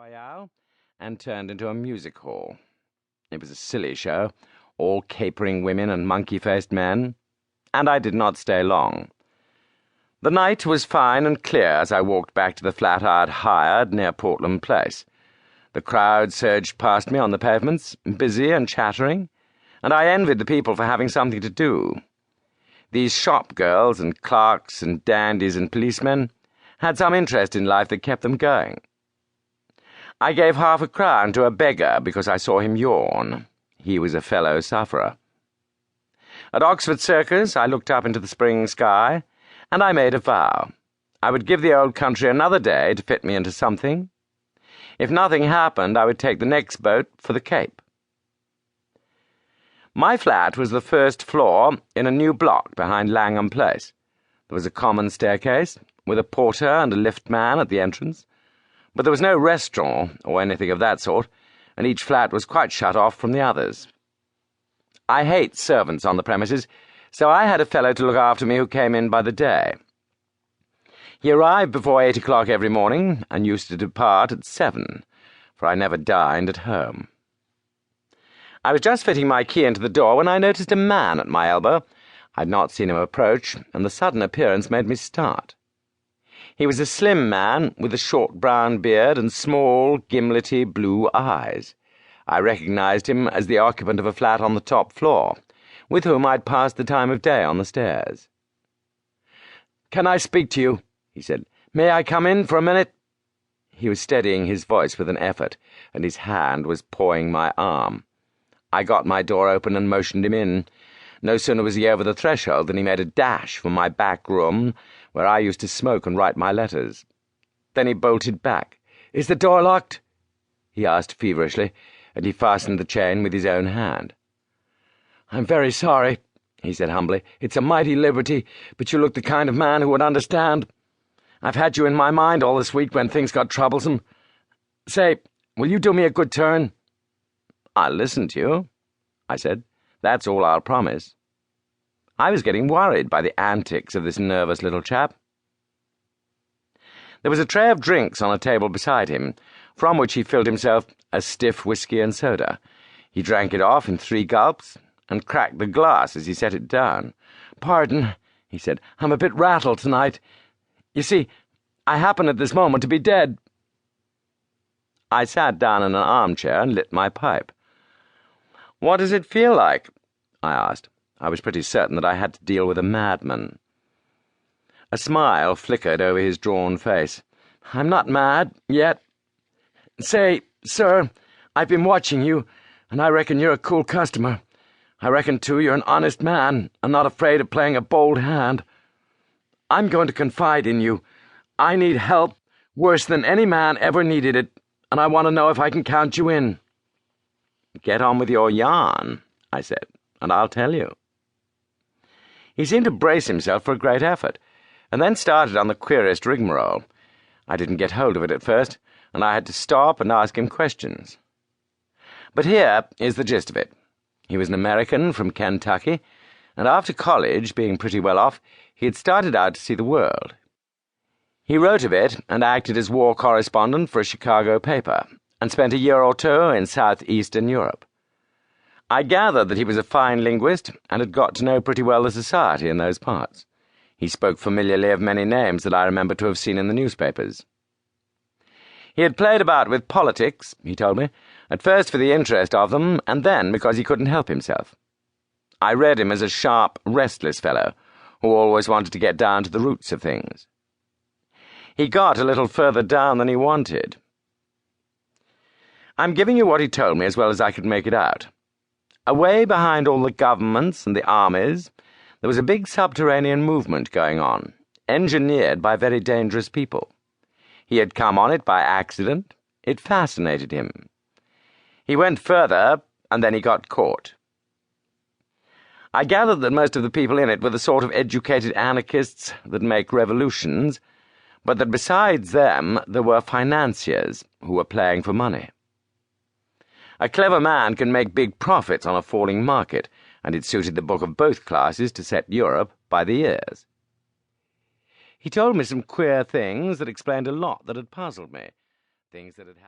royale and turned into a music hall. It was a silly show, all capering women and monkey-faced men, and I did not stay long. The night was fine and clear as I walked back to the flat I had hired near Portland Place. The crowd surged past me on the pavements, busy and chattering, and I envied the people for having something to do. These shop girls and clerks and dandies and policemen had some interest in life that kept them going. I gave £50 to a beggar because I saw him yawn. He was a fellow sufferer. At Oxford Circus I looked up into the spring sky, and I made a vow. I would give the old country another day to fit me into something. If nothing happened, I would take the next boat for the Cape. My flat was the first floor in a new block behind Langham Place. There was a common staircase, with a porter and a liftman at the entrance, but there was no restaurant or anything of that sort, and each flat was quite shut off from the others. I hate servants on the premises, so I had a fellow to look after me who came in by the day. He arrived before 8 o'clock every morning, and used to depart at 7, for I never dined at home. I was just fitting my key into the door when I noticed a man at my elbow. I had not seen him approach, and the sudden appearance made me start. He was a slim man with a short brown beard and small, gimlety blue eyes. I recognized him as the occupant of a flat on the top floor, with whom I'd passed the time of day on the stairs. "Can I speak to you?" he said. "May I come in for a minute?" He was steadying his voice with an effort, and his hand was pawing my arm. I got my door open and motioned him in. No sooner was he over the threshold than he made a dash for my back room, where I used to smoke and write my letters. Then he bolted back. "Is the door locked?" he asked feverishly, and he fastened the chain with his own hand. "I'm very sorry," he said humbly. "It's a mighty liberty, but you look the kind of man who would understand. I've had you in my mind all this week when things got troublesome. Say, will you do me a good turn?" "I'll listen to you," I said. "That's all I'll promise." I was getting worried by the antics of this nervous little chap. There was a tray of drinks on a table beside him, from which he filled himself a stiff whisky and soda. He drank it off in 3 gulps, and cracked the glass as he set it down. "Pardon," he said, "I'm a bit rattled tonight. You see, I happen at this moment to be dead." I sat down in an armchair and lit my pipe. "What does it feel like?" I asked. I was pretty certain that I had to deal with a madman. A smile flickered over his drawn face. "I'm not mad, yet. Say, sir, I've been watching you, and I reckon you're a cool customer. I reckon, too, you're an honest man, and not afraid of playing a bold hand. I'm going to confide in you. I need help, worse than any man ever needed it, and I want to know if I can count you in." "Get on with your yarn," I said, "and I'll tell you." He seemed to brace himself for a great effort, and then started on the queerest rigmarole. I didn't get hold of it at first, and I had to stop and ask him questions. But here is the gist of it. He was an American from Kentucky, and after college, being pretty well off, he had started out to see the world. He wrote a bit and acted as war correspondent for a Chicago paper, and spent a year or 2 in southeastern Europe. I gathered that he was a fine linguist, and had got to know pretty well the society in those parts. He spoke familiarly of many names that I remember to have seen in the newspapers. He had played about with politics, he told me, at first for the interest of them, and then because he couldn't help himself. I read him as a sharp, restless fellow, who always wanted to get down to the roots of things. He got a little further down than he wanted. I'm giving you what he told me as well as I could make it out. Away behind all the governments and the armies, there was a big subterranean movement going on, engineered by very dangerous people. He had come on it by accident. It fascinated him. He went further, and then he got caught. I gathered that most of the people in it were the sort of educated anarchists that make revolutions, but that besides them there were financiers who were playing for money. A clever man can make big profits on a falling market, and it suited the book of both classes to set Europe by the ears. He told me some queer things that explained a lot that had puzzled me, things that had happened.